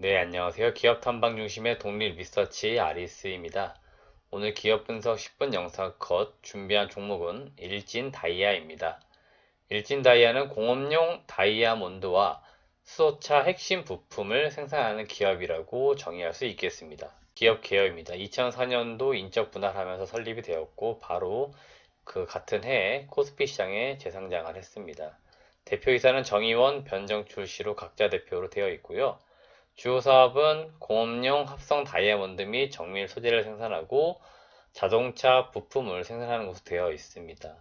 네, 안녕하세요. 기업 탐방 중심의 독립 리서치 아리스입니다. 오늘 기업 분석 10분 영상 컷 준비한 종목은 일진 다이아입니다. 일진 다이아는 공업용 다이아몬드와 수소차 핵심 부품을 생산하는 기업이라고 정의할 수 있겠습니다. 기업 개요입니다. 2004년도 인적 분할하면서 설립이 되었고 바로 그 같은 해에 코스피 시장에 재상장을 했습니다. 대표이사는 정의원, 변정출 씨로 각자 대표로 되어 있고요. 주요 사업은 공업용 합성 다이아몬드 및 정밀 소재를 생산하고 자동차 부품을 생산하는 것으로 되어 있습니다.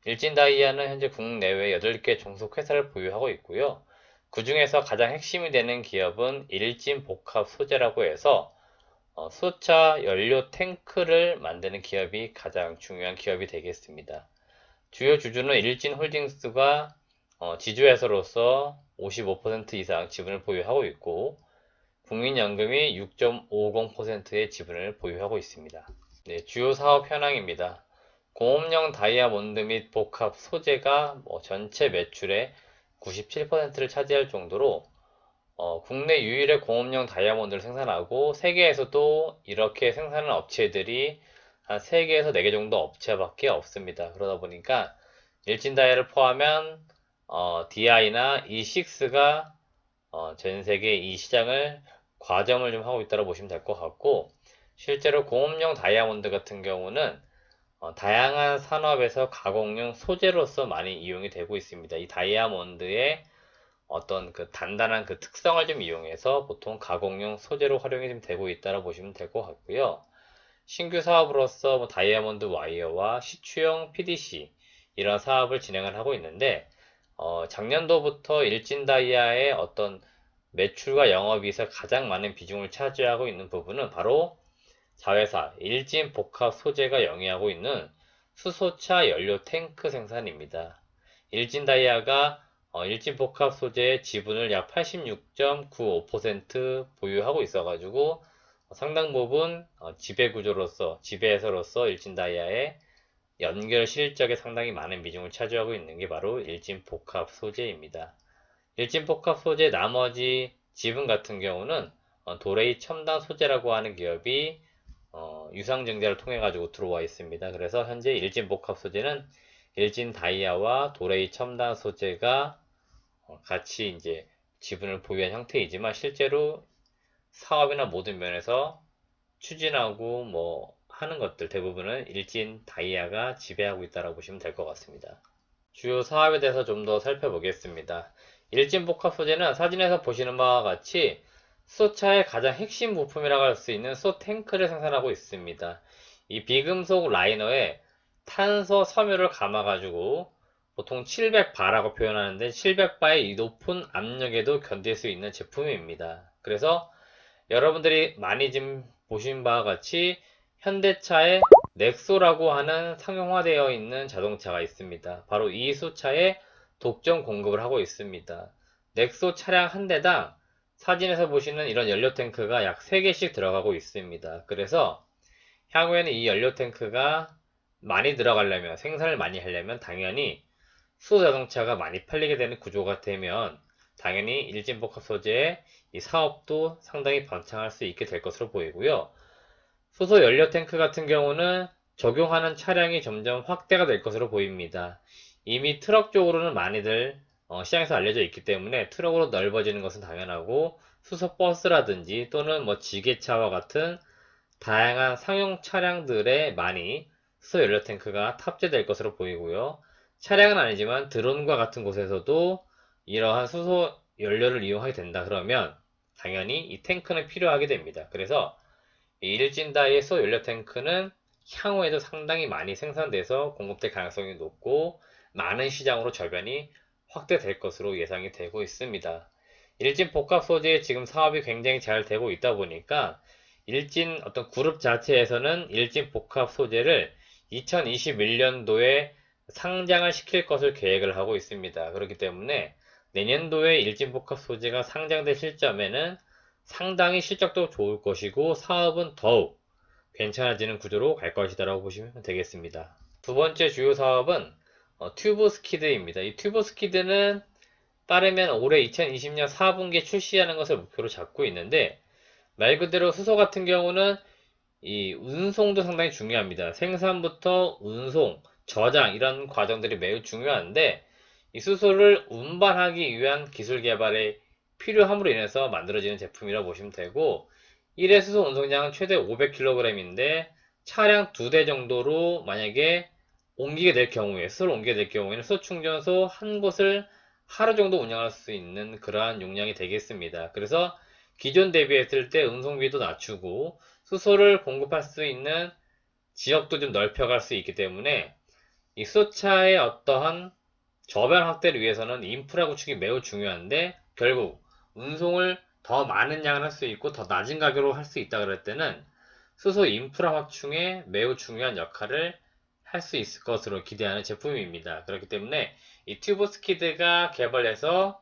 일진다이아는 현재 국내외 8개 종속 회사를 보유하고 있고요. 그 중에서 가장 핵심이 되는 기업은 일진복합 소재라고 해서 수차 연료 탱크를 만드는 기업이 가장 중요한 기업이 되겠습니다. 주요 주주는 일진홀딩스가 지주회사로서 55% 이상 지분을 보유하고 있고 국민연금이 6.50%의 지분을 보유하고 있습니다. 네, 주요 사업 현황입니다. 공업용 다이아몬드 및 복합 소재가 전체 매출의 97%를 차지할 정도로 국내 유일의 공업용 다이아몬드를 생산하고 세계에서도 이렇게 생산하는 업체들이 한 3개에서 4개 정도 업체밖에 없습니다. 그러다 보니까 일진다이아를 포함한 DI나 E6가 전 세계 이 시장을 과점을 좀 하고 있다고 보시면 될 것 같고, 실제로 공업용 다이아몬드 같은 경우는 다양한 산업에서 가공용 소재로서 많이 이용이 되고 있습니다. 이 다이아몬드의 어떤 그 단단한 그 특성을 좀 이용해서 보통 가공용 소재로 활용이 좀 되고 있다고 보시면 될 것 같고요. 신규 사업으로서 다이아몬드 와이어와 시추형 PDC 이런 사업을 진행을 하고 있는데, 작년도부터 일진다이아의 어떤 매출과 영업이익에서 가장 많은 비중을 차지하고 있는 부분은 바로 자회사 일진복합 소재가 영위하고 있는 수소차 연료 탱크 생산입니다. 일진다이아가 일진복합 소재의 지분을 약 86.95% 보유하고 있어가지고 상당 부분 지배회사로서 일진다이아의 연결 실적에 상당히 많은 비중을 차지하고 있는 게 바로 일진복합 소재입니다. 일진복합 소재 나머지 지분 같은 경우는 도레이 첨단 소재라고 하는 기업이 유상증자를 통해 가지고 들어와 있습니다. 그래서 현재 일진복합 소재는 일진다이아와 도레이 첨단 소재가 같이 이제 지분을 보유한 형태이지만 실제로 사업이나 모든 면에서 추진하고 하는 것들 대부분은 일진다이아가 지배하고 있다고 보시면 될 것 같습니다. 주요 사업에 대해서 좀 더 살펴보겠습니다. 일진복합 소재는 사진에서 보시는 바와 같이 수소차의 가장 핵심 부품이라고 할 수 있는 수소 탱크를 생산하고 있습니다. 이 비금속 라이너에 탄소 섬유를 감아가지고 보통 700바라고 표현하는데 700바의 이 높은 압력에도 견딜 수 있는 제품입니다. 그래서 여러분들이 많이 지금 보신 바와 같이 현대차의 넥소라고 하는 상용화되어 있는 자동차가 있습니다. 바로 이 수차에 독점 공급을 하고 있습니다. 넥소 차량 한 대당 사진에서 보시는 이런 연료 탱크가 약 3개씩 들어가고 있습니다. 그래서 향후에는 이 연료 탱크가 많이 들어가려면, 생산을 많이 하려면 당연히 수소 자동차가 많이 팔리게 되는 구조가 되면 당연히 일진복합 소재의 이 사업도 상당히 번창할 수 있게 될 것으로 보이고요. 수소 연료 탱크 같은 경우는 적용하는 차량이 점점 확대가 될 것으로 보입니다. 이미 트럭 쪽으로는 많이들 시장에서 알려져 있기 때문에 트럭으로 넓어지는 것은 당연하고 수소 버스라든지 또는 지게차와 같은 다양한 상용 차량들에 많이 수소 연료 탱크가 탑재될 것으로 보이고요. 차량은 아니지만 드론과 같은 곳에서도 이러한 수소 연료를 이용하게 된다 그러면 당연히 이 탱크는 필요하게 됩니다. 그래서 이 일진다이의 수소 연료 탱크는 향후에도 상당히 많이 생산돼서 공급될 가능성이 높고 많은 시장으로 저변이 확대될 것으로 예상이 되고 있습니다. 일진 복합 소재의 지금 사업이 굉장히 잘 되고 있다 보니까 일진 어떤 그룹 자체에서는 일진 복합 소재를 2021년도에 상장을 시킬 것을 계획을 하고 있습니다. 그렇기 때문에 내년도에 일진 복합 소재가 상장될 시점에는 상당히 실적도 좋을 것이고 사업은 더욱 괜찮아지는 구조로 갈 것이다라고 보시면 되겠습니다. 두 번째 주요 사업은 튜브 스키드입니다. 이 튜브 스키드는 빠르면 올해 2020년 4분기에 출시하는 것을 목표로 잡고 있는데, 말 그대로 수소 같은 경우는 이 운송도 상당히 중요합니다. 생산부터 운송, 저장 이런 과정들이 매우 중요한데, 이 수소를 운반하기 위한 기술 개발에 필요함으로 인해서 만들어지는 제품이라고 보시면 되고, 1회 수소 운송량은 최대 500kg인데 차량 2대 정도로 만약에 옮기게 될 경우에, 수소를 옮기게 될 경우에는 수소 충전소 한 곳을 하루 정도 운영할 수 있는 그러한 용량이 되겠습니다. 그래서 기존 대비했을 때 운송비도 낮추고 수소를 공급할 수 있는 지역도 좀 넓혀갈 수 있기 때문에 이 수소차의 어떠한 저변 확대를 위해서는 인프라 구축이 매우 중요한데, 결국 운송을 더 많은 양을 할 수 있고 더 낮은 가격으로 할 수 있다 그럴 때는 수소 인프라 확충에 매우 중요한 역할을 할 수 있을 것으로 기대하는 제품입니다. 그렇기 때문에 이 튜브스키드가 개발해서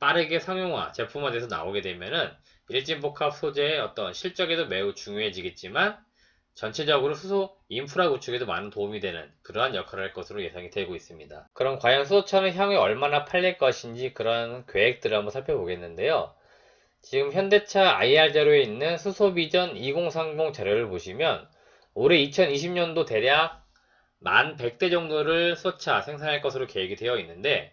빠르게 상용화, 제품화돼서 나오게 되면은 일진복합 소재의 어떤 실적에도 매우 중요해지겠지만 전체적으로 수소 인프라 구축에도 많은 도움이 되는 그러한 역할을 할 것으로 예상이 되고 있습니다. 그럼 과연 수소차는 향후에 얼마나 팔릴 것인지 그런 계획들을 한번 살펴보겠는데요. 지금 현대차 IR 자료에 있는 수소비전 2030 자료를 보시면 올해 2020년도 대략 11,100대 정도를 수소차 생산할 것으로 계획이 되어 있는데,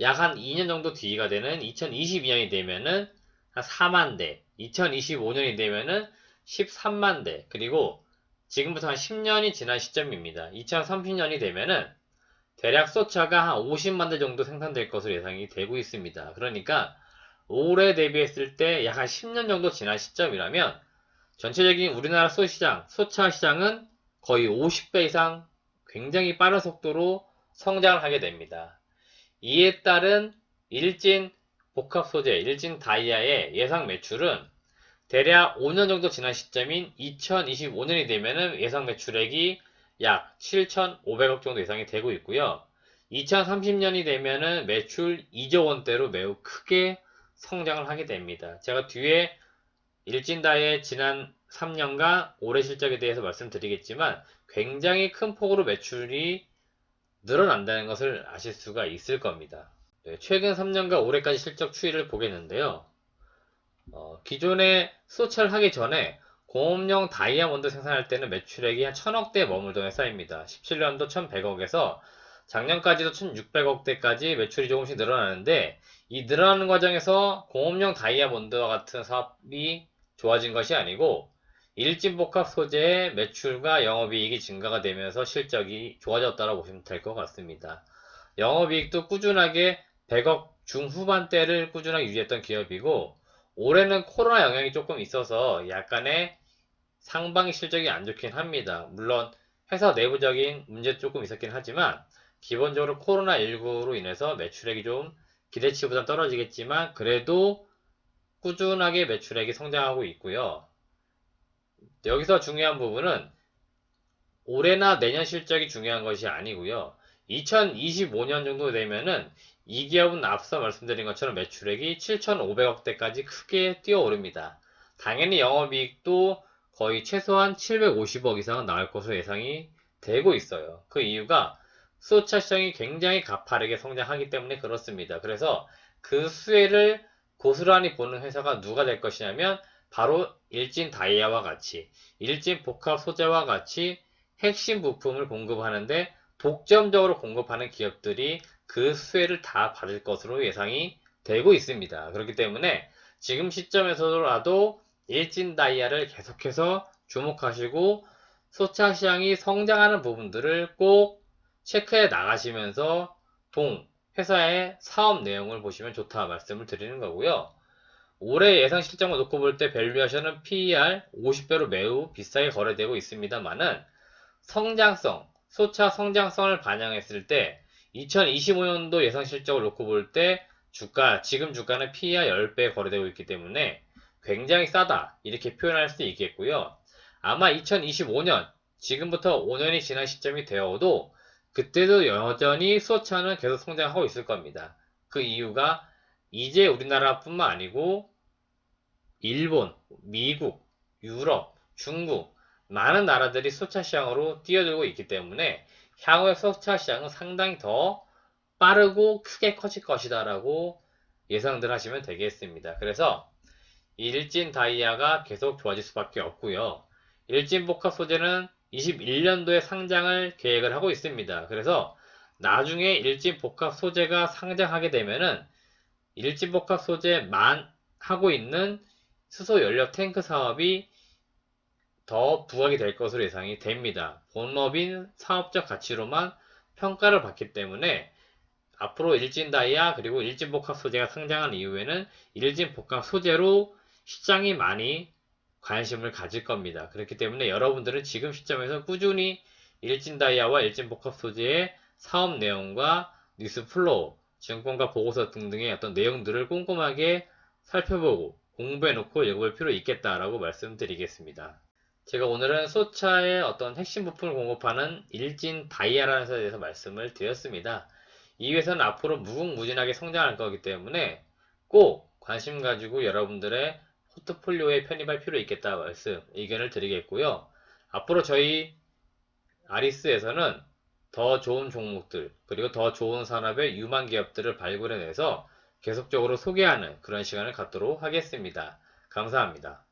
약 한 2년 정도 뒤가 되는 2022년이 되면은 한 4만 대, 2025년이 되면은 13만 대, 그리고 지금부터 한 10년이 지난 시점입니다. 2030년이 되면은 대략 수소차가 한 50만 대 정도 생산될 것으로 예상이 되고 있습니다. 그러니까 올해 대비했을 때 약 한 10년 정도 지난 시점이라면 전체적인 우리나라 수소시장, 수소차 시장은 거의 50배 이상 굉장히 빠른 속도로 성장을 하게 됩니다. 이에 따른 일진 복합 소재, 일진 다이아의 예상 매출은 대략 5년 정도 지난 시점인 2025년이 되면은 예상 매출액이 약 7,500억 정도 예상이 되고 있고요. 2030년이 되면은 매출 2조 원대로 매우 크게 성장을 하게 됩니다. 제가 뒤에 일진다의 지난 3년간 올해 실적에 대해서 말씀드리겠지만 굉장히 큰 폭으로 매출이 늘어난다는 것을 아실 수가 있을 겁니다. 네, 최근 3년간 올해까지 실적 추이를 보겠는데요. 기존에 수소차를 하기 전에 공업용 다이아몬드 생산할 때는 매출액이 한 1000억대에 머물던 회사입니다. 17년도 1100억에서 작년까지도 1600억대까지 매출이 조금씩 늘어나는데, 이 늘어나는 과정에서 공업용 다이아몬드와 같은 사업이 좋아진 것이 아니고 일진복합 소재의 매출과 영업이익이 증가가 되면서 실적이 좋아졌다고 보시면 될 것 같습니다. 영업이익도 꾸준하게 100억 중후반대를 꾸준하게 유지했던 기업이고, 올해는 코로나 영향이 조금 있어서 약간의 상반기 실적이 안 좋긴 합니다. 물론 회사 내부적인 문제 조금 있었긴 하지만 기본적으로 코로나19로 인해서 매출액이 좀 기대치보다 떨어지겠지만 그래도 꾸준하게 매출액이 성장하고 있고요. 여기서 중요한 부분은 올해나 내년 실적이 중요한 것이 아니고요. 2025년 정도 되면은 이 기업은 앞서 말씀드린 것처럼 매출액이 7,500억대까지 크게 뛰어오릅니다. 당연히 영업이익도 거의 최소한 750억 이상은 나올 것으로 예상이 되고 있어요. 그 이유가 수소차 시장이 굉장히 가파르게 성장하기 때문에 그렇습니다. 그래서 그 수혜를 고스란히 보는 회사가 누가 될 것이냐면 바로 일진 다이아와 같이, 일진 복합 소재와 같이 핵심 부품을 공급하는데 독점적으로 공급하는 기업들이 그 수혜를 다 받을 것으로 예상이 되고 있습니다. 그렇기 때문에 지금 시점에서라도 일진 다이아를 계속해서 주목하시고 수소차 시장이 성장하는 부분들을 꼭 체크해 나가시면서 회사의 사업 내용을 보시면 좋다 말씀을 드리는 거고요. 올해 예상 실적만 놓고 볼 때 밸류에이션은 PER 50배로 매우 비싸게 거래되고 있습니다만은 수소차 성장성을 반영했을 때 2025년도 예상 실적을 놓고 볼 때 지금 주가는 PER 10배 거래되고 있기 때문에 굉장히 싸다 이렇게 표현할 수 있겠고요. 아마 2025년, 지금부터 5년이 지난 시점이 되어도 그때도 여전히 수소차는 계속 성장하고 있을 겁니다. 그 이유가 이제 우리나라뿐만 아니고 일본, 미국, 유럽, 중국 많은 나라들이 수소차 시장으로 뛰어들고 있기 때문에 향후에 수소차 시장은 상당히 더 빠르고 크게 커질 것이다 라고 예상들 하시면 되겠습니다. 그래서 이 일진 다이아가 계속 좋아질 수밖에 없고요. 일진 복합 소재는 21년도에 상장을 계획을 하고 있습니다. 그래서 나중에 일진 복합 소재가 상장하게 되면은 일진 복합 소재만 하고 있는 수소 연료 탱크 사업이 더 부각이 될 것으로 예상이 됩니다. 본업인 사업적 가치로만 평가를 받기 때문에 앞으로 일진 다이아 그리고 일진 복합 소재가 상장한 이후에는 일진 복합 소재로 시장이 많이 관심을 가질 겁니다. 그렇기 때문에 여러분들은 지금 시점에서 꾸준히 일진 다이아와 일진 복합 소재의 사업 내용과 뉴스 플로우, 증권가 보고서 등등의 어떤 내용들을 꼼꼼하게 살펴보고 공부해놓고 읽어볼 필요 있겠다라고 말씀드리겠습니다. 제가 오늘은 소차의 어떤 핵심 부품을 공급하는 일진 다이아라는 회사에 대해서 말씀을 드렸습니다. 이 회사는 앞으로 무궁무진하게 성장할 거기 때문에 꼭 관심 가지고 여러분들의 포트폴리오에 편입할 필요 있겠다 의견을 드리겠고요. 앞으로 저희 아리스에서는 더 좋은 종목들 그리고 더 좋은 산업의 유망 기업들을 발굴해내서 계속적으로 소개하는 그런 시간을 갖도록 하겠습니다. 감사합니다.